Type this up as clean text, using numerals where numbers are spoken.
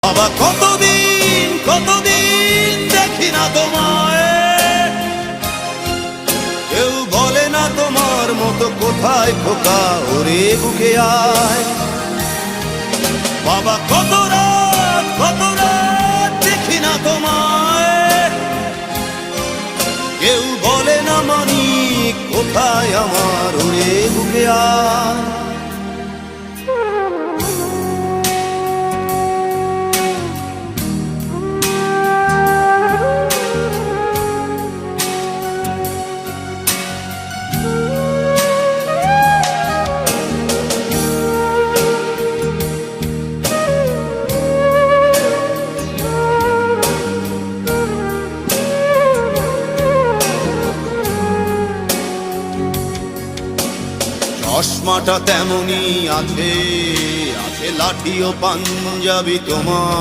বাবা কতদিন কতদিন দেখি না তোমায়, কেউ বলে না তোমার মতো কোথায় খোকা ওরে বুকে আয়। বাবা কত রাত দেখি না তোমায়, কেউ বলে না মানি কোথায় আমার ওরে বুকে আয়। চশমাটা তেমনি আছে, আছে লাঠি ও পাঞ্জাবি তোমার।